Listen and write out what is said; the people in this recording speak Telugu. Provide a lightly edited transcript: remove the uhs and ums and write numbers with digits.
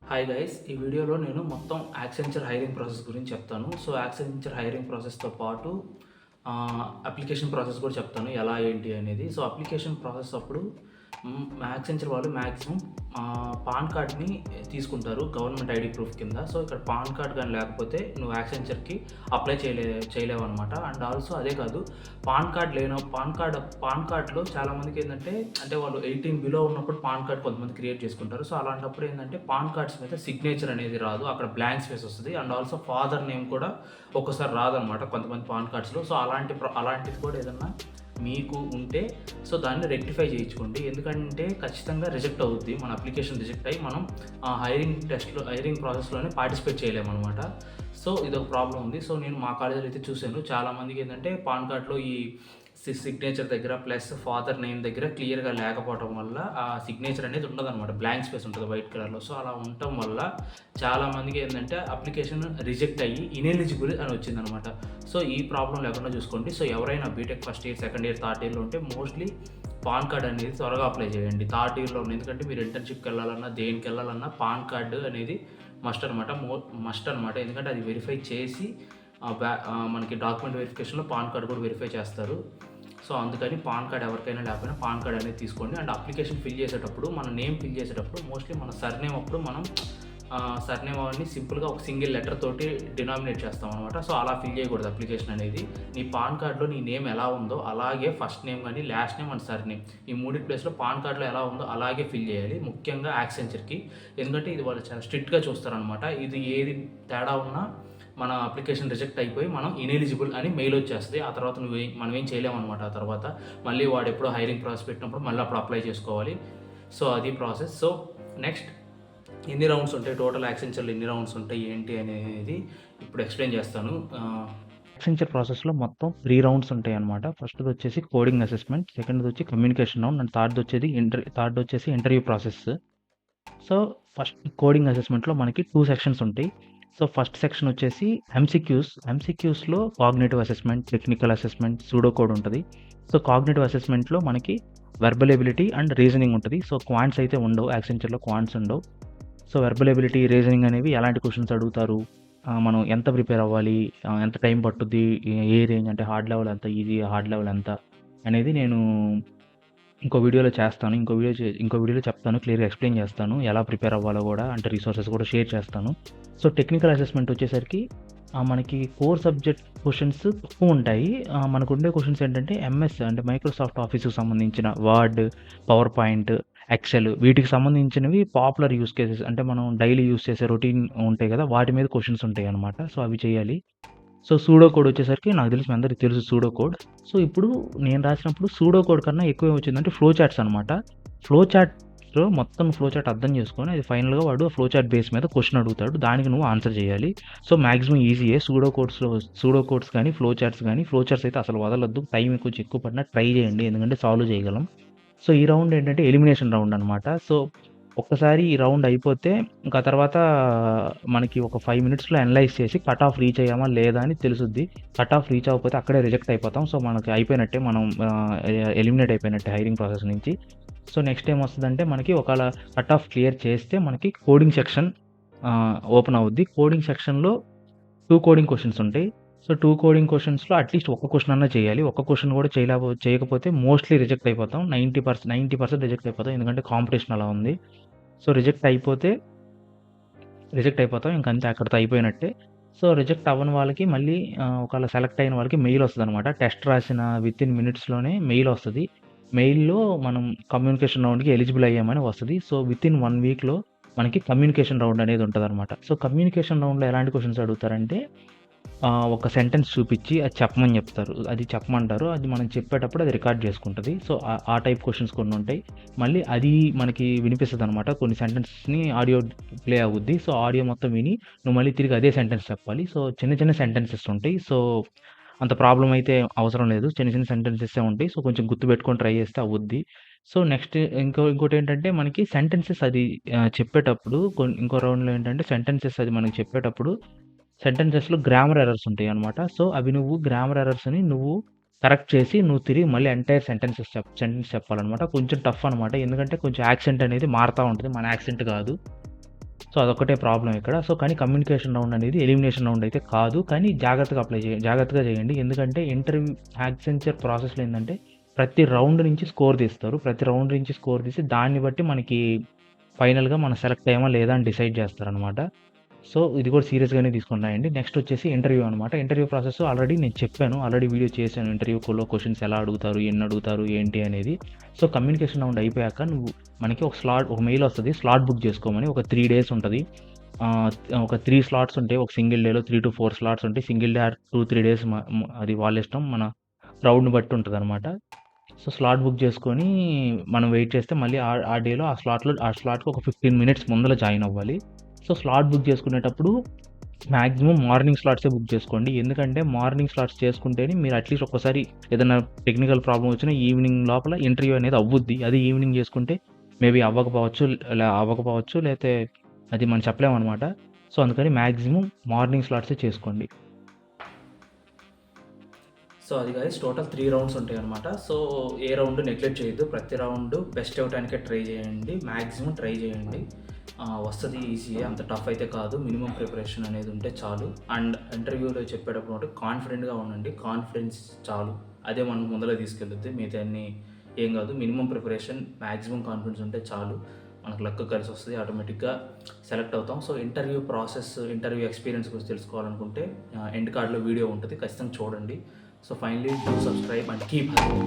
హాయ్ గైస్, ఈ వీడియోలో నేను మొత్తం యాక్సెంచర్ హైరింగ్ ప్రాసెస్ గురించి చెప్తాను. సో యాక్సెంచర్ హైరింగ్ ప్రాసెస్తో పాటు అప్లికేషన్ ప్రాసెస్ కూడా చెప్తాను ఎలా ఏంటి అనేది. సో అప్లికేషన్ ప్రాసెస్ అప్పుడు యాక్సెంచర్ వాళ్ళు మ్యాక్సిమం పాన్ కార్డ్ని తీసుకుంటారు గవర్నమెంట్ ఐడి ప్రూఫ్ కింద. సో ఇక్కడ పాన్ కార్డ్ కానీ లేకపోతే నువ్వు యాక్సెంచర్కి అప్లై చేయలేవు అనమాట. అండ్ ఆల్సో అదే కాదు, పాన్ కార్డ్లో చాలామందికి ఏంటంటే అంటే వాళ్ళు 18 బిలో ఉన్నప్పుడు పాన్ కార్డ్ కొంతమంది క్రియేట్ చేసుకుంటారు. సో అలాంటప్పుడు ఏంటంటే పాన్ కార్డ్స్ మీద సిగ్నేచర్ అనేది రాదు, అక్కడ బ్లాంక్ స్పేస్ వస్తుంది. అండ్ ఆల్సో ఫాదర్ నేమ్ కూడా ఒక్కోసారి రాదనమాట కొంతమంది పాన్ కార్డ్స్లో. సో అలాంటిది కూడా ఏదన్నా మీకు ఉంటే సో దాన్ని రెక్టిఫై చేయించుకోండి. ఎందుకంటే ఖచ్చితంగా రిజెక్ట్ అవుద్ది, మన అప్లికేషన్ రిజెక్ట్ అయ్యి మనం హైరింగ్ ప్రాసెస్లోనే పార్టిసిపేట్ చేయలేమన్నమాట. సో ఇదొక ప్రాబ్లం ఉంది. సో నేను మా కాలేజీలో అయితే చూశాను, చాలామందికి ఏంటంటే పాన్ కార్డ్లో ఈ సిగ్నేచర్ దగ్గర ప్లస్ ఫాదర్ నేమ్ దగ్గర క్లియర్గా లేకపోవడం వల్ల ఆ సిగ్నేచర్ అనేది ఉండదన్నమాట, బ్లాంక్ స్పేస్ ఉంటుంది వైట్ కలర్లో. సో అలా ఉండటం వల్ల చాలామందికి ఏంటంటే అప్లికేషన్ రిజెక్ట్ అయ్యి ఇనెలిజిబుల్ అని వచ్చిందనమాట. సో ఈ ప్రాబ్లం లేకుండా చూసుకోండి. సో ఎవరైనా B Tech first year, second year, third ఇయర్లో ఉంటే మోస్ట్లీ పాన్ కార్డ్ అనేది త్వరగా అప్లై చేయండి థర్డ్ ఇయర్లో ఉంది. ఎందుకంటే మీరు ఇంటర్న్షిప్కి వెళ్ళాలన్నా దేనికి వెళ్ళాలన్నా పాన్ కార్డు అనేది మస్ట్ అనమాట. ఎందుకంటే అది వెరిఫై చేసి మనకి డాక్యుమెంట్ వెరిఫికేషన్లో పాన్ కార్డ్ కూడా వెరిఫై చేస్తారు. సో అందుకని పాన్ కార్డ్ ఎవరికైనా లేకపోయినా పాన్ కార్డ్ అనేది తీసుకోండి. అండ్ అప్లికేషన్ ఫిల్ చేసేటప్పుడు మన నేమ్ ఫిల్ చేసేటప్పుడు మోస్ట్లీ మన సర్నేమ్ అప్పుడు మనం సర్నేమ్ అవన్నీ సింపుల్గా ఒక సింగిల్ లెటర్ తోటి డినామినేట్ చేస్తాం అనమాట. సో అలా ఫిల్ చేయకూడదు అప్లికేషన్ అనేది. నీ పాన్ కార్డులో నీ నేమ్ ఎలా ఉందో అలాగే ఫస్ట్ నేమ్ కానీ లాస్ట్ నేమ్ అండ్ సర్నేమ్ ఈ మూడి ప్లేస్లో పాన్ కార్డులో ఎలా ఉందో అలాగే ఫిల్ చేయాలి, ముఖ్యంగా యాక్సెంచర్కి. ఎందుకంటే ఇది వాళ్ళు చాలా స్ట్రిక్ట్గా చూస్తారనమాట. ఇది ఏది తేడా ఉన్నా మన అప్లికేషన్ రిజెక్ట్ అయిపోయి మనం ఇనెలిజిబుల్ అని మెయిల్ వచ్చేస్తుంది. ఆ తర్వాత మనం ఏం చేయలేమన్నమాట. ఆ తర్వాత మళ్ళీ వాడు ఎప్పుడో హైరింగ్ ప్రాసెస్ పెట్టినప్పుడు మళ్ళీ అప్పుడు అప్లై చేసుకోవాలి. సో అది ప్రాసెస్. సో నెక్స్ట్ ఎన్ని రౌండ్స్ ఉంటాయి, టోటల్ యాక్సెంచర్లో ఎన్ని రౌండ్స్ ఉంటాయి ఏంటి అనేది ఇప్పుడు ఎక్స్ప్లెయిన్ చేస్తాను. యాక్సెంచర్ ప్రాసెస్లో మొత్తం 3 రౌండ్స్ ఉంటాయి అనమాట. ఫస్ట్ది వచ్చేసి కోడింగ్ అసెస్మెంట్, సెకండ్ది వచ్చి కమ్యూనికేషన్ రౌండ్, అండ్ థర్డ్ వచ్చేసి interview process. So first coding అసెస్మెంట్లో మనకి 2 సెక్షన్స్ ఉంటాయి. సో ఫస్ట్ సెక్షన్ వచ్చేసి ఎంసీక్యూస్లో cognitive assessment, technical assessment, pseudo code ఉంటుంది. సో కాగ్నిటివ్ అసెస్మెంట్లో మనకి వెర్బల్ ఎబిలిటీ అండ్ రీజనింగ్ ఉంటుంది. సో క్వాంట్స్ అయితే ఉండవు, యాక్సెంచర్లో క్వాంట్స్ ఉండవు. సో వెర్బల్ ఎబిలిటీ, రీజనింగ్ అనేవి ఎలాంటి క్వశ్చన్స్ అడుగుతారు, మనం ఎంత ప్రిపేర్ అవ్వాలి, ఎంత టైం పట్టుద్ది, ఏ రేంజ్ అంటే హార్డ్ లెవెల్ ఎంత, ఈజీ హార్డ్ లెవెల్ ఎంత అనేది నేను ఇంకో వీడియోలో చేస్తాను. ఇంకో వీడియోలో చెప్తాను, క్లియర్గా ఎక్స్ప్లెయిన్ చేస్తాను ఎలా ప్రిపేర్ అవ్వాలో కూడా, అంటే రిసోర్సెస్ కూడా షేర్ చేస్తాను. సో టెక్నికల్ అసెస్మెంట్ వచ్చేసరికి మనకి కోర్ సబ్జెక్ట్ క్వశ్చన్స్ తక్కువ ఉంటాయి. మనకు ఉండే క్వశ్చన్స్ ఏంటంటే ఎంఎస్ అంటే మైక్రోసాఫ్ట్ ఆఫీస్కి సంబంధించిన వర్డ్, పవర్ పాయింట్, ఎక్సెల్ వీటికి సంబంధించినవి పాపులర్ యూస్ కేసెస్, అంటే మనం డైలీ యూస్ చేసే రొటీన్ ఉంటాయి కదా, వాటి మీద క్వశ్చన్స్ ఉంటాయి అనమాట. సో అవి చేయాలి. సో సూడో కోడ్ వచ్చేసరికి నాకు తెలిసి మీ అందరికీ తెలుసు సూడో కోడ్. సో ఇప్పుడు నేను రాసినప్పుడు సూడో కోడ్ కన్నా ఎక్కువ వచ్చిందంటే ఫ్లో చార్ట్స్ అనమాట. ఫ్లో చార్ట్లో మొత్తం ఫ్లో చార్ట్ అర్థం చేసుకొని అది ఫైనల్గా వాడు ఫ్లో చార్ట్ బేస్ మీద క్వశ్చన్ అడుగుతాడు, దానికి నువ్వు ఆన్సర్ చేయాలి. సో మ్యాక్సిమం ఈజీయే సూడో కోడ్స్ కానీ ఫ్లో చార్ట్స్ అయితే అసలు వదలొద్దు. టైం కొంచెం ఎక్కువ పడినా ట్రై చేయండి, ఎందుకంటే సాల్వ్ చేయగలం. సో ఈ రౌండ్ ఏంటంటే ఎలిమినేషన్ రౌండ్ అనమాట. సో ఒక్కసారి ఈ రౌండ్ అయిపోతే ఇంకా తర్వాత మనకి ఒక 5 మినిట్స్లో అనలైజ్ చేసి కట్ ఆఫ్ రీచ్ అయ్యామా లేదా అని తెలుసుద్ది. కట్ ఆఫ్ రీచ్ అవ్వకపోతే అక్కడే రిజెక్ట్ అయిపోతాం. సో మనకి అయిపోయినట్టే, మనం ఎలిమినేట్ అయిపోయినట్టే హైరింగ్ ప్రాసెస్ నుంచి. సో నెక్స్ట్ ఏం వస్తుందంటే మనకి ఒకవేళ కట్ ఆఫ్ క్లియర్ చేస్తే మనకి కోడింగ్ సెక్షన్ ఓపెన్ అవుద్ది. కోడింగ్ సెక్షన్లో 2 కోడింగ్ క్వశ్చన్స్ ఉంటాయి. సో 2 కోడింగ్ క్వశ్చన్స్లో అట్లీస్ట్ ఒక క్వశ్చన్ అన్నా చేయాలి. ఒక క్వశ్చన్ కూడా చేయకపోతే మోస్ట్లీ రిజెక్ట్ అయిపోతాం. 90% రిజెక్ట్ అయిపోతాం, ఎందుకంటే కాంపిటీషన్ అలా ఉంది. సో రిజెక్ట్ అయిపోతాం, ఇంకంతే, అక్కడితో అయిపోయినట్టే. సో రిజెక్ట్ అవ్వని వాళ్ళకి మళ్ళీ ఒకవేళ సెలెక్ట్ అయిన వాళ్ళకి మెయిల్ వస్తుంది అనమాట. టెస్ట్ రాసిన వితిన్ మినిట్స్లోనే మెయిల్ వస్తుంది. మెయిల్లో మనం కమ్యూనికేషన్ రౌండ్కి ఎలిజిబుల్ అయ్యామని వస్తుంది. సో వితిన్ 1 వీక్లో మనకి కమ్యూనికేషన్ రౌండ్ అనేది ఉంటుంది అనమాట. సో కమ్యూనికేషన్ రౌండ్లో ఎలాంటి క్వశ్చన్స్ అడుగుతారంటే ఒక సెంటెన్స్ చూపించి అది చెప్పమంటారు. అది మనం చెప్పేటప్పుడు అది రికార్డ్ చేసుకుంటుంది. సో ఆ టైప్ క్వశ్చన్స్ కొన్ని ఉంటాయి. మళ్ళీ అది మనకి వినిపిస్తుంది అనమాట. కొన్ని సెంటెన్స్ని ఆడియో ప్లే అవుద్ది. సో ఆడియో మొత్తం విని నువ్వు మళ్ళీ తిరిగి అదే సెంటెన్స్ చెప్పాలి. సో చిన్న సెంటెన్సెస్ ఉంటాయి. సో అంత ప్రాబ్లం అయితే అవసరం లేదు, చిన్న సెంటెన్సెస్ ఉంటాయి. సో కొంచెం గుర్తుపెట్టుకొని ట్రై చేస్తే అవుద్ది. సో నెక్స్ట్ ఇంకోటి ఏంటంటే మనకి సెంటెన్సెస్ అది చెప్పేటప్పుడు ఇంకో రౌండ్లో ఏంటంటే సెంటెన్సెస్ అది మనకి చెప్పేటప్పుడు సెంటెన్సెస్లో గ్రామర్ ఎర్రర్స్ ఉంటాయి అనమాట. సో అవి గ్రామర్ ఎర్రర్స్ని నువ్వు కరెక్ట్ చేసి నువ్వు తిరిగి మళ్ళీ ఎంటైర్ సెంటెన్స్ చెప్పాలన్నమాట. కొంచెం టఫ్ అనమాట, ఎందుకంటే కొంచెం యాక్సెంట్ అనేది మారుతూ ఉంటుంది, మన యాక్సెంట్ కాదు. సో అదొక్కటే ప్రాబ్లం ఇక్కడ. సో కానీ కమ్యూనికేషన్ రౌండ్ అనేది ఎలిమినేషన్ రౌండ్ అయితే కాదు. కానీ జాగ్రత్తగా చేయండి. ఎందుకంటే యాక్సెంచర్ ప్రాసెస్‌లో ఏందంటే ప్రతి రౌండ్ నుంచి స్కోర్ తీస్తారు. ప్రతి రౌండ్ నుంచి స్కోర్ తీసి దాన్ని బట్టి మనకి ఫైనల్‌గా మనం సెలెక్ట్ అయ్యామా లేదా అని డిసైడ్ చేస్తారనమాట. సో ఇది కూడా సీరియస్‌గానే తీసుకొని రాయండి. నెక్స్ట్ వచ్చేసి ఇంటర్వ్యూ అనమాట. ఇంటర్వ్యూ ప్రాసెస్ ఆల్రెడీ నేను చెప్పాను. ఆల్రెడీ వీడియో చేశాను. ఇంటర్వ్యూలో క్వెషన్స్ ఎలా అడుగుతారు, ఎన్ని అడుగుతారు, ఏంటి అనేది. సో కమ్యూనికేషన్ రౌండ్ అయిపోయాక మనకి ఒక మెయిల్ వస్తది. స్లాట్ బుక్ చేసుకోమని. ఒక 3 డేస్ ఉంటది. ఒక 3 స్లాట్స్ ఉంటాయి. ఒక సింగిల్ డేలో 3-4 స్లాట్స్ ఉంటాయి. సింగిల్ డే ఆర్ 2-3 డేస్ అది వాళ్ళ ఇష్టం. మన రౌండ్‌ని బట్టి ఉంటదనమాట. సో స్లాట్ బుక్ చేసుకొని మనం వెయిట్ చేస్తే మళ్ళీ ఆ డేలో ఆ స్లాట్‌కి ఒక 15 మినిట్స్ ముందల జాయిన్ అవ్వాలి. సో స్లాట్ బుక్ చేసుకునేటప్పుడు మాక్సిమం మార్నింగ్ స్లాట్సే బుక్ చేసుకోండి. ఎందుకంటే మార్నింగ్ స్లాట్స్ చేసుకుంటేనే మీరు అట్లీస్ట్ ఒక్కసారి ఏదైనా టెక్నికల్ ప్రాబ్లమ్ వచ్చినా ఈవినింగ్ లోపల ఇంటర్వ్యూ అనేది అవ్వుద్ది. అది ఈవినింగ్ చేసుకుంటే మేబీ అవ్వకపోవచ్చు లేతే అది మనం చెప్పలేమనమాట. సో అందుకని మాక్సిమం మార్నింగ్ స్లాట్సే చేసుకోండి. సో అది గైస్ టోటల్ 3 రౌండ్స్ ఉంటాయన్నమాట. సో ఏ రౌండ్ నెగ్లెక్ట్ చేయొద్దు. ప్రతి రౌండ్ బెస్ట్ అవ్వడానికే ట్రై చేయండి. మ్యాక్సిమం ట్రై చేయండి. వస్తది ఈజీయే, అంత టఫ్ అయితే కాదు. మినిమం ప్రిపరేషన్ అనేది ఉంటే చాలు. అండ్ ఇంటర్వ్యూలో చెప్పేటప్పుడు కాన్ఫిడెంట్గా ఉండండి. కాన్ఫిడెన్స్ చాలు, అదే మనం ముందర తీసుకెళ్తుంది. మిగతా అన్ని ఏం కాదు. మినిమం ప్రిపరేషన్, మ్యాక్సిమం కాన్ఫిడెన్స్ ఉంటే చాలు. మనకు లక్ కలిసి వస్తుంది, ఆటోమేటిక్గా సెలెక్ట్ అవుతాం. So interview process, interview experience గురించి తెలుసుకోవాలనుకుంటే ఎండ్ కార్డ్లో వీడియో ఉంటుంది, ఖచ్చితంగా చూడండి. So finally do subscribe and keep happy.